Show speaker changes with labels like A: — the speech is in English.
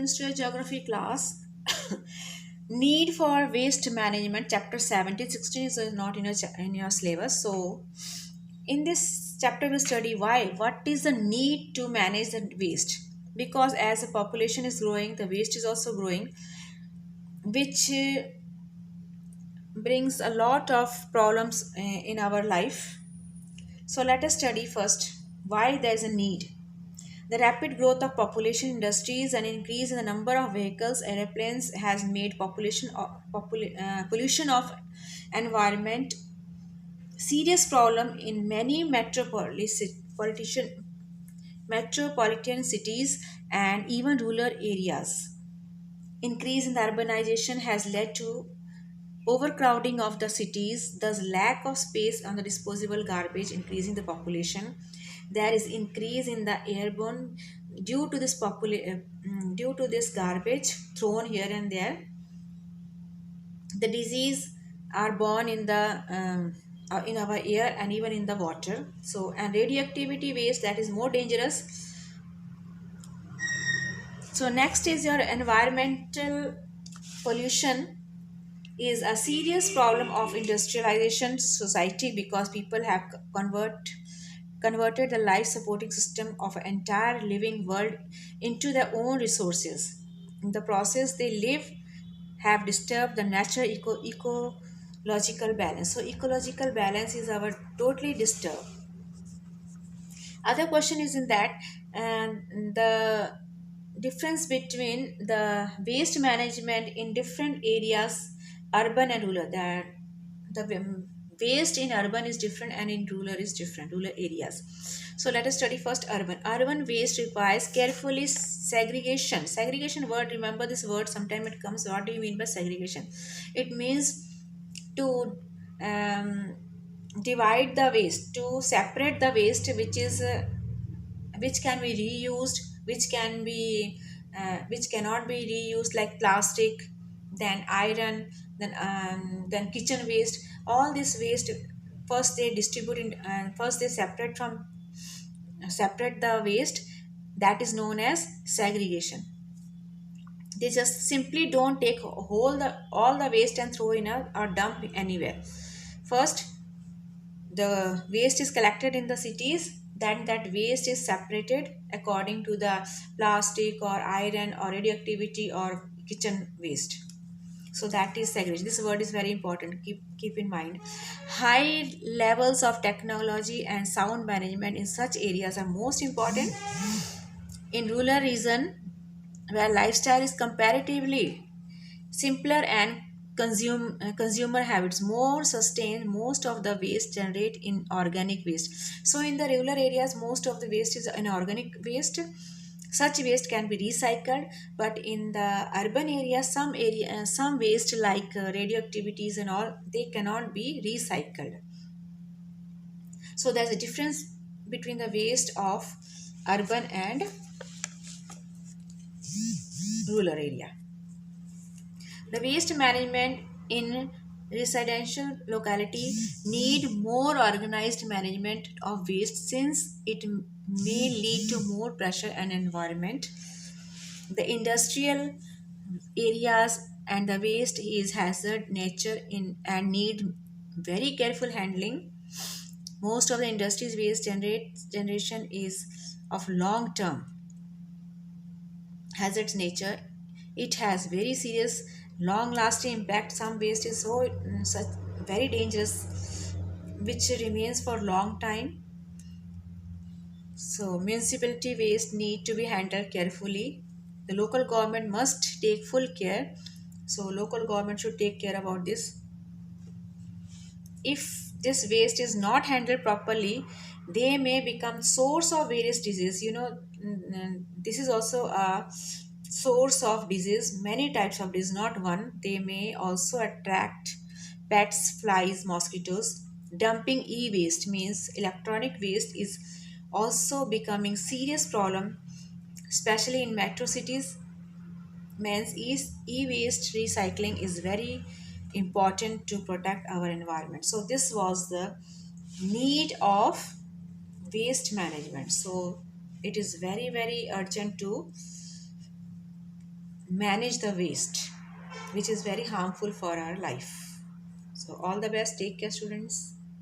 A: questions to a geography class. Need for waste management, chapter 17, 16 is not in your syllabus. So, in this chapter, we study why. What is the need to manage the waste? Because as the population is growing, the waste is also growing, which brings a lot of problems in our life. So, let us study first why there is a need. The rapid growth of population, industries, and increase in the number of vehicles, airplanes has made pollution of environment serious problem in many metropolitan cities and even rural areas. Increase in the urbanization has led to overcrowding of the cities, thus lack of space on the disposable garbage, increasing the population. There is increase in the airborne due to this garbage thrown here and there. The disease are born in our air and even in the water. So, and radioactivity waste that is more dangerous. So, next is your environmental pollution is a serious problem of industrialization society because people have converted the life supporting system of an entire living world into their own resources. In the process they live have disturbed the natural ecological balance. So ecological balance is our totally disturbed. Other question is in that and the difference between the waste management in different areas, urban and rural. That the waste in urban is different and in rural is different, rural areas. So let us study first urban. Urban waste requires carefully segregation word, remember this word, sometime it comes. What do you mean by segregation? It means to um, divide the waste, to separate the waste which can be reused, which cannot be reused, like plastic, then iron, then kitchen waste. All this waste first they distribute in, and first they separate the waste. That is known as segregation. They just simply don't take all the waste and throw in a or dump anywhere. First the waste is collected in the cities, then that waste is separated according to the plastic or iron or radioactivity or kitchen waste. So that is segregation. This word is very important, keep in mind. High levels of technology and sound management in such areas are most important. In rural region where lifestyle is comparatively simpler and consumer habits more sustained, most of the waste generate in organic waste. So in the rural areas most of the waste is inorganic waste. Such waste can be recycled, but in the urban areas some waste like radioactivities and all, they cannot be recycled. So there's a difference between the waste of urban and rural area. The waste management in residential locality need more organized management of waste since it may lead to more pressure and environment. The industrial areas and the waste is hazard nature in and need very careful handling. Most of the industries waste generation is of long term hazards nature. It has very serious long lasting impact. Some waste is such very dangerous which remains for long time. So municipality waste need to be handled carefully. The local government must take full care. So local government should take care about this. If this waste is not handled properly, they may become source of various disease. This is also a source of disease, many types of disease, not one. They may also attract pets, flies, mosquitoes. Dumping e-waste means electronic waste is also becoming serious problem, especially in metro cities. Means e-waste recycling is very important to protect our environment. So this was the need of waste management. So it is very urgent to manage the waste, which is very harmful for our life. So all the best. Take care, students.